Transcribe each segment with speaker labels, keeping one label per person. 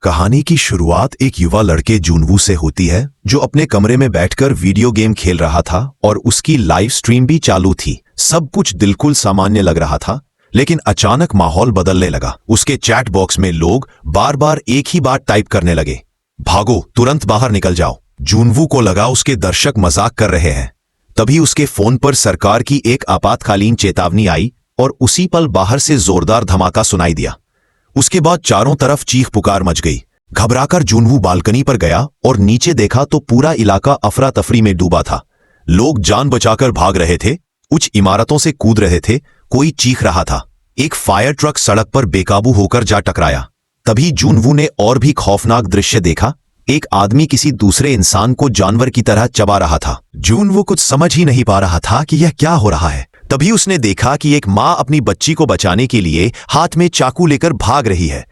Speaker 1: कहानी की शुरुआत एक युवा लड़के जुनवू से होती है जो अपने कमरे में बैठकर वीडियो गेम खेल रहा था और उसकी लाइव स्ट्रीम भी चालू थी। सब कुछ बिल्कुल सामान्य लग रहा था, लेकिन अचानक माहौल बदलने लगा। उसके चैट बॉक्स में लोग बार बार एक ही बात टाइप करने लगे, भागो, तुरंत बाहर निकल जाओ। जुनवू को लगा उसके दर्शक मजाक कर रहे हैं। तभी उसके फोन पर सरकार की एक आपातकालीन चेतावनी आई और उसी पल बाहर से जोरदार धमाका सुनाई दिया। उसके बाद चारों तरफ चीख पुकार मच गई। घबराकर जुनवू बालकनी पर गया और नीचे देखा तो पूरा इलाका अफरा तफरी में डूबा था। लोग जान बचाकर भाग रहे थे, उच्च इमारतों से कूद रहे थे, कोई चीख रहा था। एक फायर ट्रक सड़क पर बेकाबू होकर जा टकराया। तभी जुनवू ने और भी खौफनाक दृश्य देखा। एक आदमी किसी दूसरे इंसान को जानवर की तरह चबा रहा था। जुनवू कुछ समझ ही नहीं पा रहा था कि यह क्या हो रहा है। तभी उसने देखा कि एक मां अपनी बच्ची को बचाने के लिए हाथ में चाकू लेकर भाग रही है,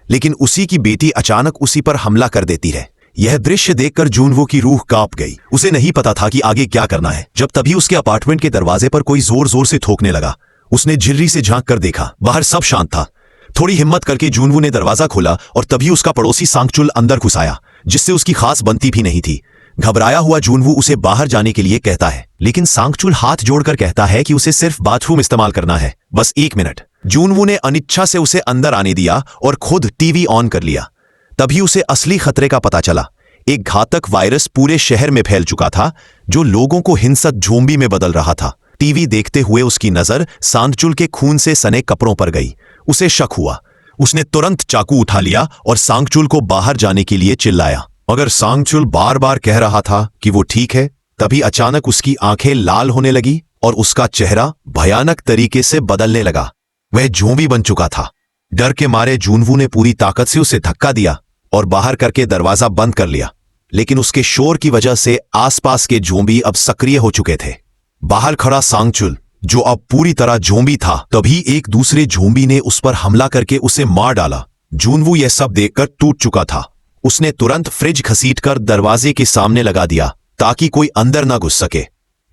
Speaker 1: लेकिन उसी की बेटी अचानक उसी पर हमला कर देती है। यह दृश्य देखकर जुनवू की रूह कांप गई। उसे नहीं पता था कि आगे क्या करना है, जब तभी उसके अपार्टमेंट के दरवाजे पर कोई जोर जोर से ठोकने लगा। उसने झिर्री से झांक कर देखा, बाहर सब शांत था। थोड़ी हिम्मत करके जुनवू ने दरवाजा खोला और तभी उसका पड़ोसी सांगचुल अंदर घुस आया, जिससे उसकी खास बनती भी नहीं थी। घबराया हुआ जुनवू उसे बाहर जाने के लिए कहता है, लेकिन सांगचुल हाथ जोड़कर कहता है कि उसे सिर्फ बाथरूम इस्तेमाल करना है, बस 1 मिनट। जुनवू ने अनिच्छा से उसे अंदर आने दिया और खुद टीवी ऑन कर लिया। तभी उसे असली खतरे का पता चला। एक घातक वायरस पूरे शहर में फैल चुका था, जो लोगों को हिंसक ज़ोंबी में बदल रहा था। टीवी देखते हुए उसकी नजर सांगचुल के खून से सने कपड़ों पर गई। उसे शक हुआ। उसने तुरंत चाकू उठा लिया और सांगचुल को बाहर जाने के लिए चिल्लाया, मगर सांगचुल बार बार कह रहा था कि वो ठीक है। तभी अचानक उसकी आंखें लाल होने लगी और उसका चेहरा भयानक तरीके से बदलने लगा। वह ज़ोंबी बन चुका था। डर के मारे जुनवू ने पूरी ताकत से उसे धक्का दिया और बाहर करके दरवाजा बंद कर लिया, लेकिन उसके शोर की वजह से आसपास के ज़ोंबी अब सक्रिय हो चुके थे। बाहर खड़ा सांगचुल, जो अब पूरी तरह ज़ोंबी था, तभी एक दूसरे ज़ोंबी ने उस पर हमला करके उसे मार डाला। जुनवू यह सब देखकर टूट चुका था। उसने तुरंत फ्रिज घसीटकर दरवाजे के सामने लगा दिया ताकि कोई अंदर ना घुस सके।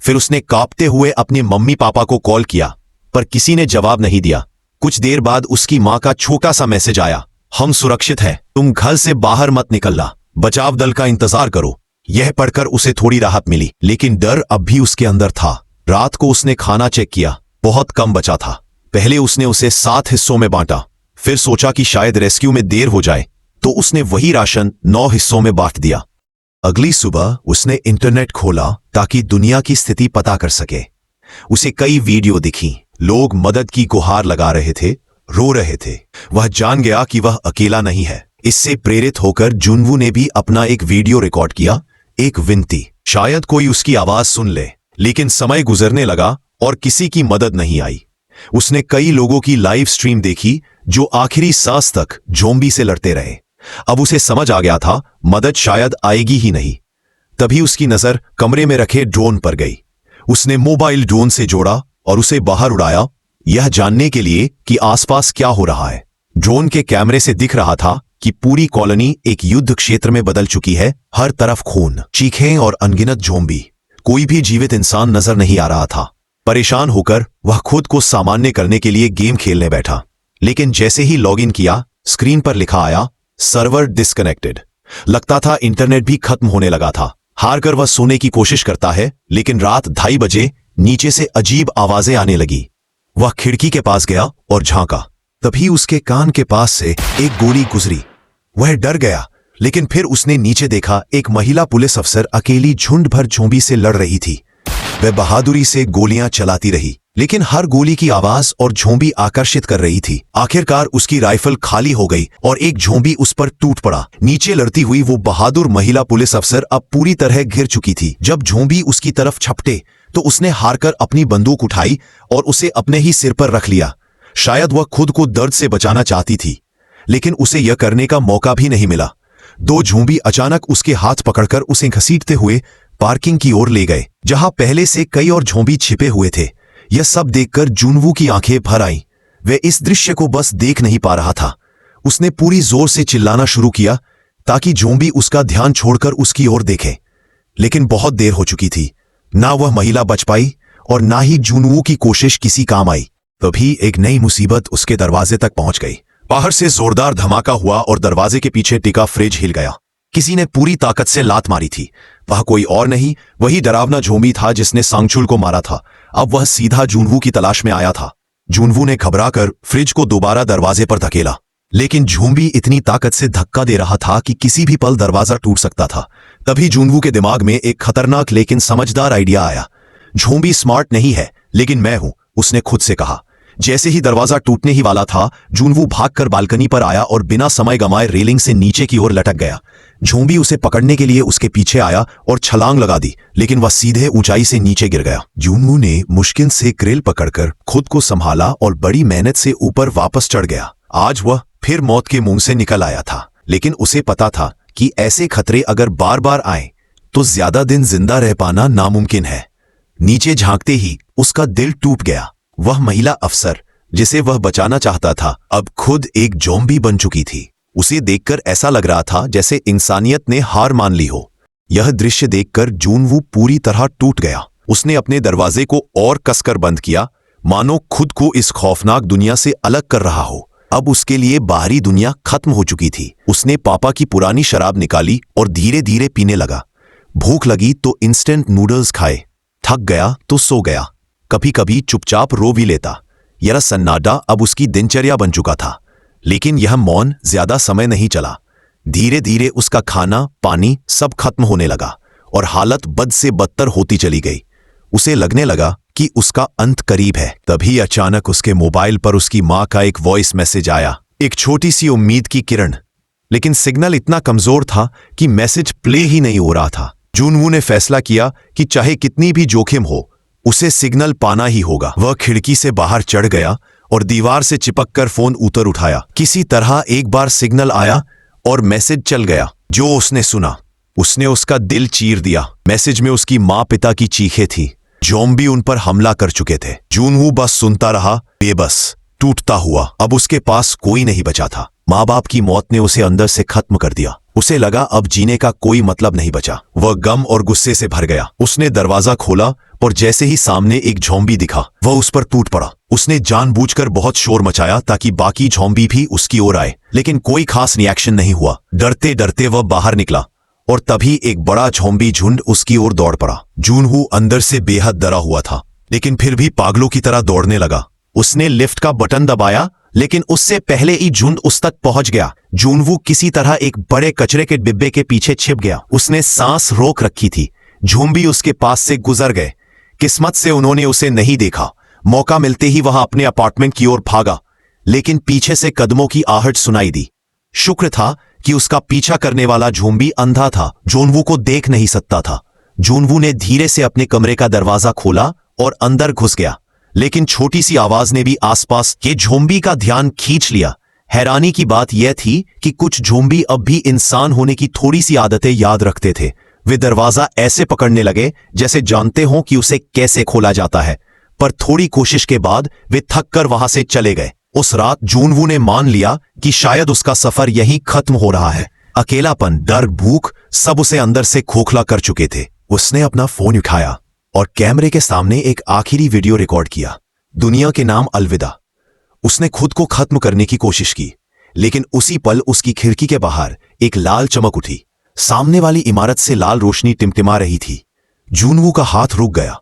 Speaker 1: फिर उसने कांपते हुए अपने मम्मी पापा को कॉल किया, पर किसी ने जवाब नहीं दिया। कुछ देर बाद उसकी मां का छोटा सा मैसेज आया, हम सुरक्षित हैं, तुम घर से बाहर मत निकलना, बचाव दल का इंतजार करो। यह पढ़कर उसे थोड़ी राहत मिली, लेकिन डर अब भी उसके अंदर था। रात को उसने खाना चेक किया, बहुत कम बचा था। पहले उसने उसे 7 हिस्सों में बांटा, फिर सोचा कि शायद रेस्क्यू में देर हो जाए, तो उसने वही राशन 9 हिस्सों में बांट दिया। अगली सुबह उसने इंटरनेट खोला ताकि दुनिया की स्थिति पता कर सके। उसे कई वीडियो दिखी। लोग मदद की गुहार लगा रहे थे, रो रहे थे। वह जान गया कि वह अकेला नहीं है। इससे प्रेरित होकर जुनवू ने भी अपना एक वीडियो रिकॉर्ड किया, एक विनती, शायद कोई उसकी आवाज सुन ले। लेकिन समय गुजरने लगा और किसी की मदद नहीं आई। उसने कई लोगों की लाइव स्ट्रीम देखी जो आखिरी सांस तक ज़ोंबी से लड़ते रहे। अब उसे समझ आ गया था मदद शायद आएगी ही नहीं। तभी उसकी नजर कमरे में रखे ड्रोन पर गई। उसने मोबाइल ड्रोन से जोड़ा और उसे बाहर उड़ाया, यह जानने के लिए कि आसपास क्या हो रहा है। ड्रोन के कैमरे से दिख रहा था कि पूरी कॉलोनी एक युद्ध क्षेत्र में बदल चुकी है। हर तरफ खून, चीखें और अनगिनत ज़ोंबी। कोई भी जीवित इंसान नजर नहीं आ रहा था। परेशान होकर वह खुद को सामान्य करने के लिए गेम खेलने बैठा, लेकिन जैसे ही लॉगिन किया, स्क्रीन पर लिखा आया, सर्वर डिस्कनेक्टेड। लगता था इंटरनेट भी खत्म होने लगा था। हारकर वह सोने की कोशिश करता है, लेकिन रात 2:30 बजे नीचे से अजीब आवाजें आने लगी। वह खिड़की के पास गया और झांका। तभी उसके कान के पास से एक गोली गुजरी। वह डर गया, लेकिन फिर उसने नीचे देखा, एक महिला पुलिस अफसर अकेली झुंड भर ज़ोंबी से लड़ रही थी। वह बहादुरी से गोलियां चलाती रही, लेकिन हर गोली की आवाज और ज़ोंबी आकर्षित कर रही थी। आखिरकार उसकी राइफल खाली हो गई और एक ज़ोंबी उस पर टूट पड़ा। नीचे लड़ती हुई वो बहादुर महिला पुलिस अफसर अब पूरी तरह घिर चुकी थी। जब ज़ोंबी उसकी तरफ झपटे तो उसने हारकर अपनी बंदूक उठाई और उसे अपने ही सिर पर रख लिया। शायद वह खुद को दर्द से बचाना चाहती थी, लेकिन उसे यह करने का मौका भी नहीं मिला। 2 ज़ोंबी अचानक उसके हाथ पकड़कर उसे घसीटते हुए पार्किंग की ओर ले गए, जहां पहले से कई और ज़ोंबी छिपे हुए थे। यह सब देखकर जुनवू की आंखें भर आईं। वह इस दृश्य को बस देख नहीं पा रहा था। उसने पूरी जोर से चिल्लाना शुरू किया ताकि ज़ोंबी उसका ध्यान छोड़कर उसकी ओर देखे, लेकिन बहुत देर हो चुकी थी। ना वह महिला बच पाई और ना ही जुनवू की कोशिश किसी काम आई। तभी एक नई मुसीबत उसके दरवाजे तक पहुंच गई। बाहर से जोरदार धमाका हुआ और दरवाजे के पीछे टिका फ्रिज हिल गया। किसी ने पूरी ताकत से लात मारी थी। वह कोई और नहीं, वही डरावना झोंबी था जिसने सांगचुल को मारा था। अब वह सीधा जूनवू की तलाश में आया था। जूनवू ने घबराकर फ्रिज को दोबारा दरवाजे पर धकेला, लेकिन झोंबी इतनी ताकत से धक्का दे रहा था कि किसी भी पल दरवाजा टूट सकता था। तभी जूनवू के दिमाग में एक खतरनाक लेकिन समझदार आइडिया आया। झोंबी स्मार्ट नहीं है, लेकिन मैं हूं, उसने खुद से कहा। जैसे ही दरवाजा टूटने ही वाला था, जूनवू भागकर बालकनी पर आया और बिना समय गंवाए रेलिंग से नीचे की ओर लटक गया। झोंबी उसे पकड़ने के लिए उसके पीछे आया और छलांग लगा दी, लेकिन वह सीधे ऊंचाई से नीचे गिर गया। जूनवू ने मुश्किल से ग्रिल पकड़कर खुद को संभाला और बड़ी मेहनत से ऊपर वापस चढ़ गया। आज वह फिर मौत के मुंह से निकल आया था, लेकिन उसे पता था कि ऐसे खतरे अगर बार बार आए तो ज्यादा दिन जिंदा रह पाना नामुमकिन है। नीचे झांकते ही उसका दिल टूट गया। वह महिला अफसर जिसे वह बचाना चाहता था, अब खुद एक ज़ॉम्बी बन चुकी थी। उसे देखकर ऐसा लग रहा था जैसे इंसानियत ने हार मान ली हो। यह दृश्य देखकर जूनवू पूरी तरह टूट गया। उसने अपने दरवाजे को और कसकर बंद किया, मानो खुद को इस खौफनाक दुनिया से अलग कर रहा हो। अब उसके लिए बाहरी दुनिया खत्म हो चुकी थी। उसने पापा की पुरानी शराब निकाली और धीरे धीरे पीने लगा। भूख लगी तो इंस्टेंट नूडल्स खाए, थक गया तो सो गया, कभी कभी चुपचाप रो भी लेता। यह सन्नाटा अब उसकी दिनचर्या बन चुका था। लेकिन यह मौन ज्यादा समय नहीं चला। धीरे धीरे उसका खाना पानी सब खत्म होने लगा और हालत बद से बदतर होती चली गई। उसे लगने लगा कि उसका अंत करीब है। तभी अचानक उसके मोबाइल पर उसकी मां का एक वॉइस मैसेज आया, एक छोटी सी उम्मीद की किरण। लेकिन सिग्नल इतना कमजोर था कि मैसेज प्ले ही नहीं हो रहा था। जूनवू ने फैसला किया कि चाहे कितनी भी जोखिम हो, उसे सिग्नल पाना ही होगा। वह खिड़की से बाहर चढ़ गया और दीवार से चिपककर फोन ऊपर उठाया। किसी तरह एक बार सिग्नल आया और मैसेज चल गया। जो उसने सुना, उसने उसका दिल चीर दिया। मैसेज में उसकी माँ पिता की चीखें थी। ज़ॉम्बी उन पर हमला कर चुके थे। जूनवू बस सुनता रहा, बेबस, टूटता हुआ। अब उसके पास कोई नहीं बचा था। माँ बाप की मौत ने उसे अंदर से खत्म कर दिया। उसे लगा अब जीने का कोई मतलब नहीं बचा। वह गम और गुस्से से भर गया। उसने दरवाजा खोला और जैसे ही सामने एक ज़ॉम्बी दिखा, वह उस पर टूट पड़ा। उसने जानबूझकर बहुत शोर मचाया ताकि बाकी ज़ॉम्बी भी उसकी ओर आए, लेकिन कोई खास रिएक्शन नहीं हुआ। डरते डरते वह बाहर निकला और तभी एक बड़ा ज़ॉम्बी झुंड उसकी ओर दौड़ पड़ा। जूनवू अंदर से बेहद डरा हुआ था, लेकिन फिर भी पागलों की तरह दौड़ने लगा। उसने लिफ्ट का बटन दबाया, लेकिन उससे पहले ही झुंड उस तक पहुंच गया। जूनवू किसी तरह एक बड़े कचरे के डिब्बे के पीछे छिप गया। उसने सांस रोक रखी थी। ज़ॉम्बी उसके पास से गुजर गए। किस्मत से उन्होंने उसे नहीं देखा। मौका मिलते ही वह अपने अपार्टमेंट की ओर भागा, लेकिन पीछे से कदमों की आहट सुनाई दी। शुक्र था कि उसका पीछा करने वाला ज़ॉम्बी अंधा था, जूनवू को देख नहीं सकता था। जूनवू ने धीरे से अपने कमरे का दरवाजा खोला और अंदर घुस गया, लेकिन छोटी सी आवाज ने भी आसपास के ज़ॉम्बी का ध्यान खींच लिया। हैरानी की बात यह थी कि कुछ ज़ॉम्बी अब भी इंसान होने की थोड़ी सी आदतें याद रखते थे। वे दरवाजा ऐसे पकड़ने लगे जैसे जानते हों कि उसे कैसे खोला जाता है, पर थोड़ी कोशिश के बाद वे थक कर वहां से चले गए। उस रात जूनवू ने मान लिया कि शायद उसका सफर यहीं खत्म हो रहा है। अकेलापन, डर, भूख सब उसे अंदर से खोखला कर चुके थे। उसने अपना फोन उठाया और कैमरे के सामने एक आखिरी वीडियो रिकॉर्ड किया। दुनिया के नाम अलविदा। उसने खुद को खत्म करने की कोशिश की, लेकिन उसी पल उसकी खिड़की के बाहर एक लाल चमक उठी। सामने वाली इमारत से लाल रोशनी टिमटिमा रही थी। जूनवू का हाथ रुक गया।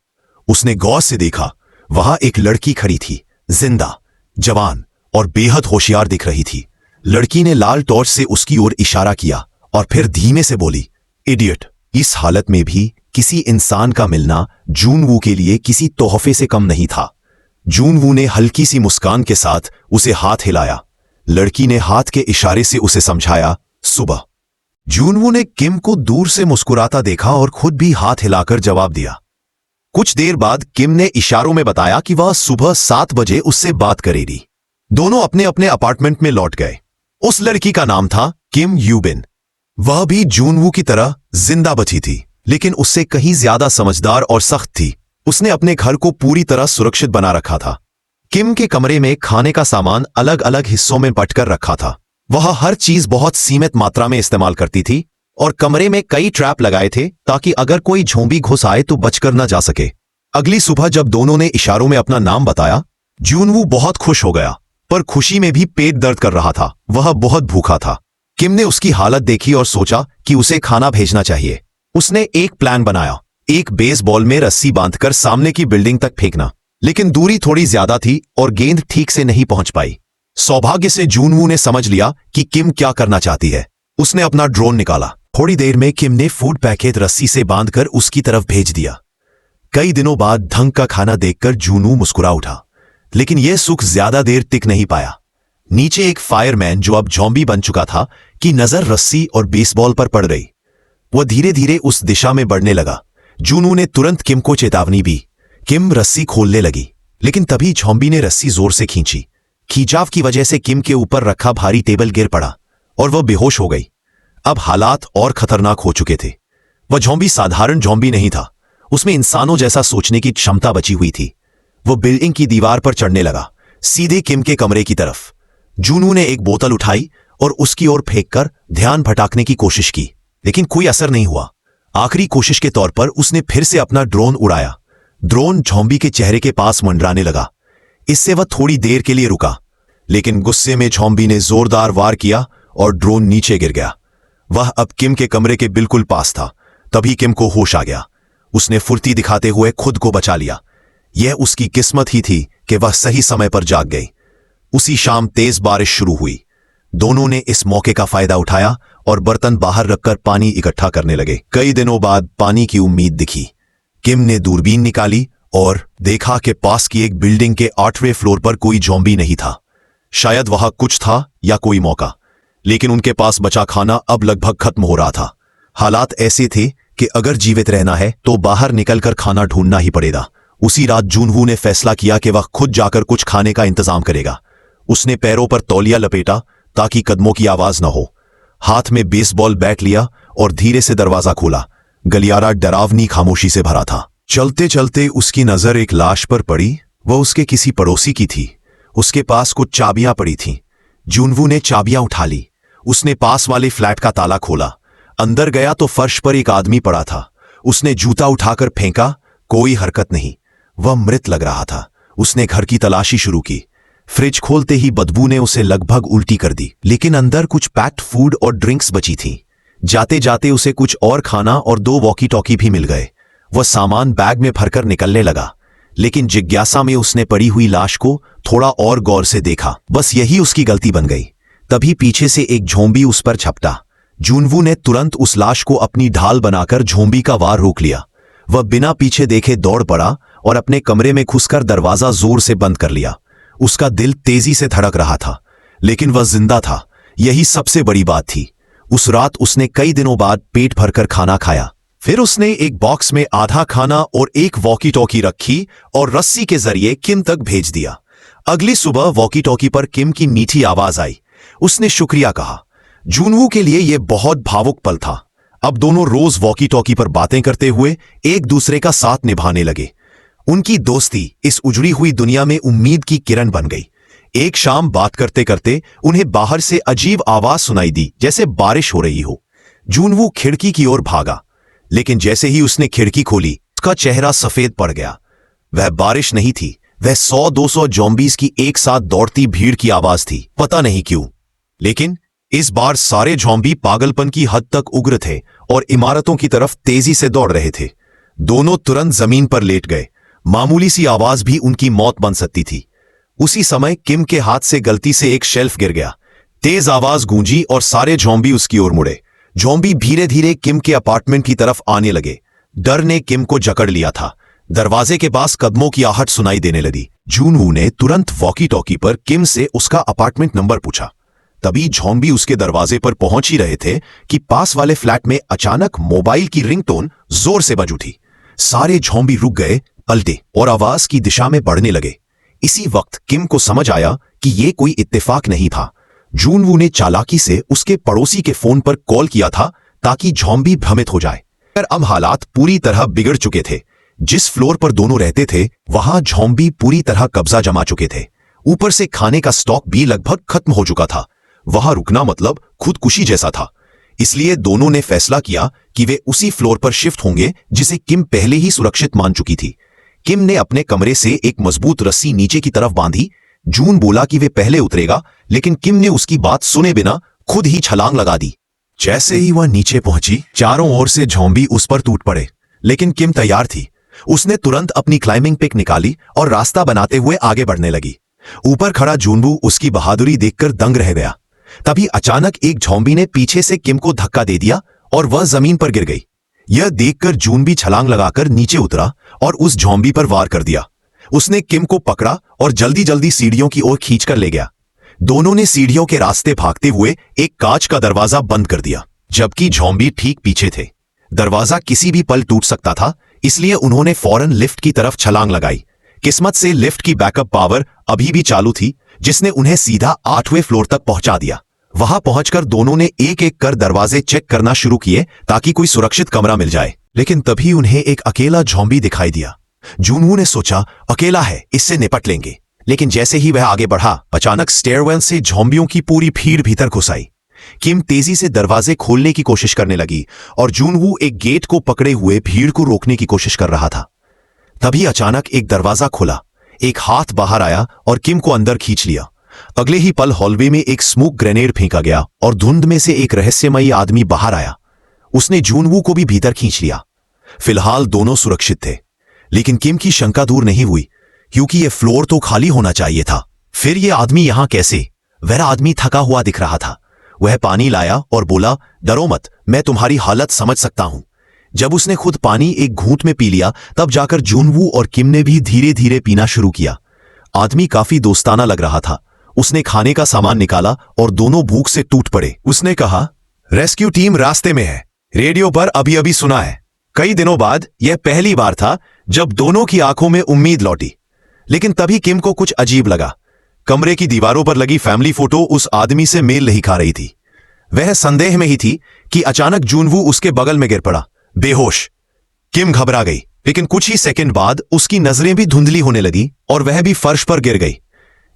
Speaker 1: उसने गौर से देखा, वहां एक लड़की खड़ी थी, जिंदा, जवान और बेहद होशियार दिख रही थी। लड़की ने लाल टॉर्च से उसकी ओर इशारा किया और फिर धीमे से बोली, इडियट। इस हालत में भी किसी इंसान का मिलना जूनवू के लिए किसी तोहफे से कम नहीं था। जूनवू ने हल्की सी मुस्कान के साथ उसे हाथ हिलाया। लड़की ने हाथ के इशारे से उसे समझाया, सुबह। जूनवू ने किम को दूर से मुस्कुराता देखा और खुद भी हाथ हिलाकर जवाब दिया। कुछ देर बाद किम ने इशारों में बताया कि वह सुबह 7 बजे उससे बात करेगी। दोनों अपने अपने अपार्टमेंट में लौट गए। उस लड़की का नाम था किम यूबिन। वह भी जूनवू की तरह जिंदा बची थी, लेकिन उससे कहीं ज्यादा समझदार और सख्त थी। उसने अपने घर को पूरी तरह सुरक्षित बना रखा था। किम के कमरे में खाने का सामान अलग अलग हिस्सों में बंटकर रखा था। वह हर चीज बहुत सीमित मात्रा में इस्तेमाल करती थी और कमरे में कई ट्रैप लगाए थे ताकि अगर कोई ज़ॉम्बी घुस आए तो बचकर न जा सके। अगली सुबह जब दोनों ने इशारों में अपना नाम बताया, जूनवू बहुत खुश हो गया। पर खुशी में भी पेट दर्द कर रहा था। वह बहुत भूखा था। किम ने उसकी हालत देखी और सोचा कि उसे खाना भेजना चाहिए। उसने एक प्लान बनाया, एक बेसबॉल में रस्सी बांधकर सामने की बिल्डिंग तक फेंकना। लेकिन दूरी थोड़ी ज्यादा थी और गेंद ठीक से नहीं पहुंच पाई। सौभाग्य से जूनवू ने समझ लिया कि किम क्या करना चाहती है। उसने अपना ड्रोन निकाला। थोड़ी देर में किम ने फूड पैकेट रस्सी से बांधकर उसकी तरफ भेज दिया। कई दिनों बाद ढंग का खाना देखकर जूनवू मुस्कुरा उठा। लेकिन यह सुख ज्यादा देर टिक नहीं पाया। नीचे एक फायरमैन, जो अब ज़ॉम्बी बन चुका था, की नजर रस्सी और बेसबॉल पर पड़ गई। वह धीरे धीरे उस दिशा में बढ़ने लगा। जूनवू ने तुरंत किम को चेतावनी दी। किम रस्सी खोलने लगी, लेकिन तभी ज़ॉम्बी ने रस्सी जोर से खींची। खींचाव की वजह से किम के ऊपर रखा भारी टेबल गिर पड़ा और वह बेहोश हो गई। अब हालात और खतरनाक हो चुके थे। वह ज़ॉम्बी साधारण ज़ॉम्बी नहीं था, उसमें इंसानों जैसा सोचने की क्षमता बची हुई थी। वो बिल्डिंग की दीवार पर चढ़ने लगा, सीधे किम के कमरे की तरफ। जूनवू ने एक बोतल उठाई और उसकी ओर फेंककर ध्यान भटकाने की कोशिश की, लेकिन कोई असर नहीं हुआ। आखिरी कोशिश के तौर पर उसने फिर से अपना ड्रोन उड़ाया। ड्रोन ज़ॉम्बी के चेहरे के पास मंडराने लगा। इससे वह थोड़ी देर के लिए रुका, लेकिन गुस्से में ज़ॉम्बी ने जोरदार वार किया और ड्रोन नीचे गिर गया। वह अब किम के कमरे के बिल्कुल पास था। तभी किम को होश आ गया। उसने फुर्ती दिखाते हुए खुद को बचा लिया। यह उसकी किस्मत ही थी कि वह सही समय पर जाग गई। उसी शाम तेज बारिश शुरू हुई। दोनों ने इस मौके का फायदा उठाया और बर्तन बाहर रखकर पानी इकट्ठा करने लगे। कई दिनों बाद पानी की उम्मीद दिखी। किम ने दूरबीन निकाली और देखा कि पास की एक बिल्डिंग के 8वें फ्लोर पर कोई ज़ॉम्बी नहीं था। शायद वहां कुछ था या कोई मौका, लेकिन उनके पास बचा खाना अब लगभग खत्म हो रहा था। हालात ऐसे थे कि अगर जीवित रहना है तो बाहर निकलकर खाना ढूंढना ही पड़ेगा। उसी रात जूनवू ने फैसला किया कि वह खुद जाकर कुछ खाने का इंतजाम करेगा। उसने पैरों पर तौलिया लपेटा ताकि कदमों की आवाज न हो। हाथ में बेसबॉल बैट लिया और धीरे से दरवाजा खोला। गलियारा डरावनी खामोशी से भरा था। चलते चलते उसकी नजर एक लाश पर पड़ी। वह उसके किसी पड़ोसी की थी। उसके पास कुछ चाबियां पड़ी थीं। जूनवू ने चाबियां उठा ली। उसने पास वाले फ्लैट का ताला खोला। अंदर गया तो फर्श पर एक आदमी पड़ा था। उसने जूता उठाकर फेंका, कोई हरकत नहीं। वह मृत लग रहा था। उसने घर की तलाशी शुरू की। फ्रिज खोलते ही बदबू ने उसे लगभग उल्टी कर दी, लेकिन अंदर कुछ पैक्ड फूड और ड्रिंक्स बची थी। जाते जाते उसे कुछ और खाना और 2 वॉकी टॉकी भी मिल गए। वह सामान बैग में भरकर निकलने लगा, लेकिन जिज्ञासा में उसने पड़ी हुई लाश को थोड़ा और गौर से देखा। बस यही उसकी गलती बन गई। तभी पीछे से एक ज़ॉम्बी उस पर झपटा। जूनवू ने तुरंत उस लाश को अपनी ढाल बनाकर ज़ॉम्बी का वार रोक लिया। वह बिना पीछे देखे दौड़ पड़ा और अपने कमरे में घुसकर दरवाजा जोर से बंद कर लिया। उसका दिल तेजी से धड़क रहा था, लेकिन वह जिंदा था। यही सबसे बड़ी बात थी। उस रात उसने कई दिनों बाद पेट भरकर खाना खाया। फिर उसने एक बॉक्स में आधा खाना और एक वॉकी टॉकी रखी और रस्सी के जरिए किम तक भेज दिया। अगली सुबह वॉकी टॉकी पर किम की मीठी आवाज आई। उसने शुक्रिया कहा। जूनवू के लिए यह बहुत भावुक पल था। अब दोनों रोज वॉकी टॉकी पर बातें करते हुए एक दूसरे का साथ निभाने लगे। उनकी दोस्ती इस उजड़ी हुई दुनिया में उम्मीद की किरण बन गई। एक शाम बात करते करते उन्हें बाहर से अजीब आवाज सुनाई दी, जैसे बारिश हो रही हो। जूनवू खिड़की की ओर भागा, लेकिन जैसे ही उसने खिड़की खोली, उसका चेहरा सफेद पड़ गया। वह बारिश नहीं थी, वह 100-200 ज़ॉम्बीज़ की एक साथ दौड़ती भीड़ की आवाज थी। पता नहीं क्यों, लेकिन इस बार सारे ज़ॉम्बी पागलपन की हद तक उग्र थे और इमारतों की तरफ तेजी से दौड़ रहे थे। दोनों तुरंत जमीन पर लेट गए। मामूली सी आवाज भी उनकी मौत बन सकती थी। उसी समय किम के हाथ से गलती से एक शेल्फ गिर गया। तेज आवाज गूंजी और सारे ज़ॉम्बी उसकी ओर मुड़े। ज़ॉम्बी धीरे धीरे किम के अपार्टमेंट की तरफ आने लगे। डर ने किम को जकड़ लिया था। दरवाजे के पास कदमों की आहट सुनाई देने लगी। जूनवू ने तुरंत वॉकी टॉकी पर किम से उसका अपार्टमेंट नंबर पूछा। तभी ज़ॉम्बी उसके दरवाजे पर पहुंच ही रहे थे कि पास वाले फ्लैट में अचानक मोबाइल की रिंगटोन जोर से बज उठी। सारे ज़ॉम्बी रुक गए, पलटे और आवाज की दिशा में बढ़ने लगे। इसी वक्त किम को समझ आया कि यह कोई इत्तेफाक नहीं था। जूनवू ने चालाकी से उसके पड़ोसी के फोन पर कॉल किया था ताकि ज़ॉम्बी भ्रमित हो जाए। पर अब हालात पूरी तरह बिगड़ चुके थे। जिस फ्लोर पर दोनों रहते थे वहां ज़ॉम्बी पूरी तरह कब्जा जमा चुके थे। ऊपर से खाने का स्टॉक भी लगभग खत्म हो चुका था। वहां रुकना मतलब खुदकुशी जैसा था। इसलिए दोनों ने फैसला किया कि वे उसी फ्लोर पर शिफ्ट होंगे जिसे किम पहले ही सुरक्षित मान चुकी थी। किम ने अपने कमरे से एक मजबूत रस्सी नीचे की तरफ बांधी, जून बोला कि वे पहले उतरेगा, लेकिन किम ने उसकी बात सुने बिना खुद ही छलांग लगा दी। जैसे ही वह नीचे पहुंची, चारों ओर से ज़ॉम्बी उस पर टूट पड़े, लेकिन किम तैयार थी। उसने तुरंत अपनी क्लाइंबिंग पिक निकाली और रास्ता बनाते हुए आगे बढ़ने लगी। ऊपर खड़ा जूनवू उसकी बहादुरी देखकर दंग रह गया। तभी अचानक एक ज़ॉम्बी ने पीछे से किम को धक्का दे दिया और वह जमीन पर गिर गई। यह देखकर जून भी छलांग लगाकर नीचे उतरा और उस ज़ॉम्बी पर वार कर दिया। उसने किम को पकड़ा और जल्दी जल्दी सीढ़ियों की ओर खींचकर ले गया। दोनों ने सीढ़ियों के रास्ते भागते हुए एक कांच का दरवाजा बंद कर दिया, जबकि ज़ॉम्बी ठीक पीछे थे। दरवाजा किसी भी पल टूट सकता था, इसलिए उन्होंने फौरन लिफ्ट की तरफ छलांग लगाई। किस्मत से लिफ्ट की बैकअप पावर अभी भी चालू थी, जिसने उन्हें सीधा 8वें फ्लोर तक पहुंचा दिया। वहां पहुंचकर दोनों ने एक एक कर दरवाजे चेक करना शुरू किए ताकि कोई सुरक्षित कमरा मिल जाए। लेकिन तभी उन्हें एक अकेला ज़ॉम्बी दिखाई दिया। जूनवू ने सोचा, अकेला है, इससे निपट लेंगे। लेकिन जैसे ही वह आगे बढ़ा, अचानक स्टेयरवेल से ज़ॉम्बियों की पूरी भीड़ भीतर घुस आई। किम तेजी से दरवाजे खोलने की कोशिश करने लगी और जूनवू एक गेट को पकड़े हुए भीड़ को रोकने की कोशिश कर रहा था। तभी अचानक एक दरवाजा खुला, एक हाथ बाहर आया और किम को अंदर खींच लिया। अगले ही पल हॉलवे में एक स्मोक ग्रेनेड फेंका गया और धुंध में से एक रहस्यमयी आदमी बाहर आया। उसने जूनवू को भी भीतर खींच लिया। फिलहाल दोनों सुरक्षित थे, लेकिन किम की शंका दूर नहीं हुई, क्योंकि यह फ्लोर तो खाली होना चाहिए था। फिर यह आदमी यहां कैसे? वह आदमी थका हुआ दिख रहा था। वह पानी लाया और बोला, डरो मत, मैं तुम्हारी हालत समझ सकता हूं। जब उसने खुद पानी एक घूंट में पी लिया, तब जाकर जूनवू और किम ने भी धीरे धीरे पीना शुरू किया। आदमी काफी दोस्ताना लग रहा था। उसने खाने का सामान निकाला और दोनों भूख से टूट पड़े। उसने कहा, रेस्क्यू टीम रास्ते में है, रेडियो पर अभी अभी सुना है। कई दिनों बाद यह पहली बार था जब दोनों की आंखों में उम्मीद लौटी। लेकिन तभी किम को कुछ अजीब लगा। कमरे की दीवारों पर लगी फैमिली फोटो उस आदमी से मेल नहीं खा रही थी। वह संदेह में ही थी कि अचानक जूनवू उसके बगल में गिर पड़ा, बेहोश। किम घबरा गई, लेकिन कुछ ही सेकंड बाद उसकी नजरें भी धुंधली होने लगी और वह भी फर्श पर गिर गई।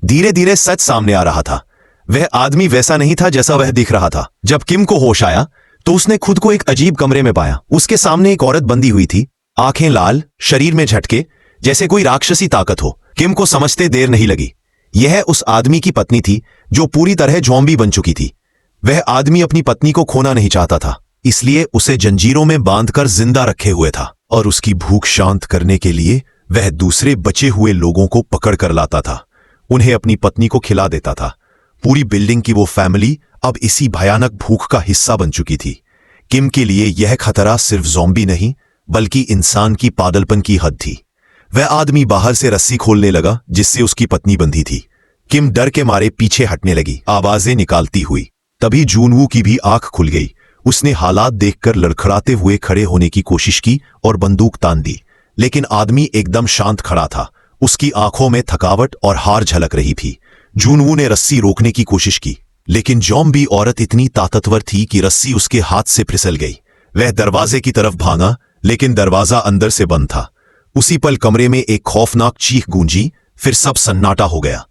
Speaker 1: धीरे धीरे सच सामने आ रहा था। वह आदमी वैसा नहीं था जैसा वह दिख रहा था। जब किम को होश आया तो उसने खुद को एक अजीब कमरे में पाया। उसके सामने एक औरत बंधी हुई थी, आंखें लाल, शरीर में झटके, जैसे कोई राक्षसी ताकत हो। किम को समझते देर नहीं लगी। यह उस आदमी की पत्नी थी जो पूरी तरह ज़ॉम्बी बन चुकी थी। वह आदमी अपनी पत्नी को खोना नहीं चाहता था, इसलिए उसे जंजीरों में बांधकर जिंदा रखे हुए था और उसकी भूख शांत करने के लिए वह दूसरे बचे हुए लोगों को पकड़ कर लाता था, उन्हें अपनी पत्नी को खिला देता था। पूरी बिल्डिंग की वो फैमिली अब इसी भयानक भूख का हिस्सा बन चुकी थी। किम के लिए यह खतरा सिर्फ ज़ॉम्बी नहीं, बल्कि इंसान की पागलपन की हद थी। वह आदमी बाहर से रस्सी खोलने लगा जिससे उसकी पत्नी बंधी थी। किम डर के मारे पीछे हटने लगी, आवाजें निकालती हुई। तभी जूनवू की भी आंख खुल गई। उसने हालात देखकर लड़खड़ाते हुए खड़े होने की कोशिश की और बंदूक तान दी, लेकिन आदमी एकदम शांत खड़ा था। उसकी आंखों में थकावट और हार झलक रही थी। जूनवू ने रस्सी रोकने की कोशिश की, लेकिन ज़ॉम्बी औरत इतनी ताकतवर थी कि रस्सी उसके हाथ से फिसल गई। वह दरवाजे की तरफ भागा, लेकिन दरवाजा अंदर से बंद था। उसी पल कमरे में एक खौफनाक चीख गूंजी, फिर सब सन्नाटा हो गया।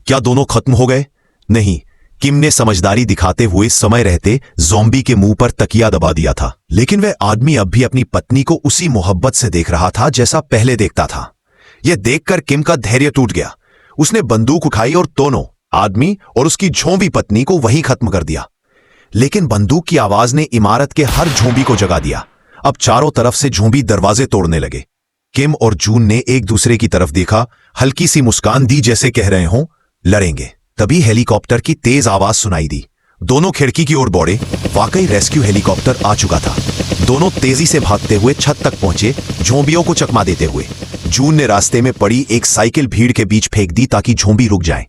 Speaker 1: क्या दोनों खत्म हो गए? नहीं। किम ने समझदारी दिखाते हुए समय रहते ज़ॉम्बी के मुंह पर तकिया दबा दिया था। लेकिन वह आदमी अब भी अपनी पत्नी को उसी मोहब्बत से देख रहा था जैसा पहले देखता था। यह देखकर किम का धैर्य टूट गया। उसने बंदूक उठाई और दोनों, आदमी और उसकी ज़ॉम्बी पत्नी को वहीं खत्म कर दिया। लेकिन बंदूक की आवाज ने इमारत के हर ज़ॉम्बी को जगा दिया। अब चारों तरफ से ज़ॉम्बी दरवाजे तोड़ने लगे। किम और जून ने एक दूसरे की तरफ देखा, हल्की सी मुस्कान दी जैसे कह रहे हों, लड़ेंगे। तभी हेलीकॉप्टर की तेज आवाज सुनाई दी। दोनों खिड़की की ओर दौड़े। वाकई रेस्क्यू हेलीकॉप्टर आ चुका था। दोनों तेजी से भागते हुए छत तक पहुंचे, ज़ॉम्बियों को चकमा देते हुए। जून ने रास्ते में पड़ी एक साइकिल भीड़ के बीच फेंक दी ताकि ज़ॉम्बी रुक जाएं।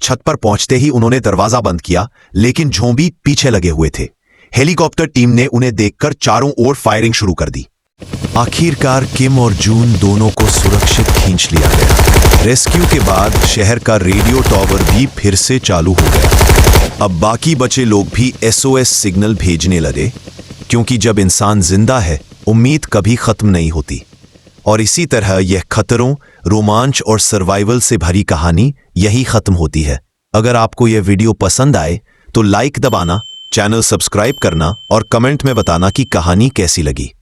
Speaker 1: छत पर पहुंचते ही उन्होंने दरवाजा बंद किया, लेकिन ज़ॉम्बी पीछे लगे हुए थे। हेलीकॉप्टर टीम ने उन्हें देखकर चारों ओर फायरिंग शुरू कर दी। आखिरकार किम और जून दोनों को सुरक्षित खींच लिया गया। रेस्क्यू के बाद शहर का रेडियो टावर भी फिर से चालू हो गया। अब बाकी बचे लोग भी SOS सिग्नल भेजने लगे, क्योंकि जब इंसान जिंदा है, उम्मीद कभी खत्म नहीं होती। और इसी तरह यह खतरों, रोमांच और सर्वाइवल से भरी कहानी यही खत्म होती है। अगर आपको यह वीडियो पसंद आए तो लाइक दबाना, चैनल सब्सक्राइब करना और कमेंट में बताना कि कहानी कैसी लगी।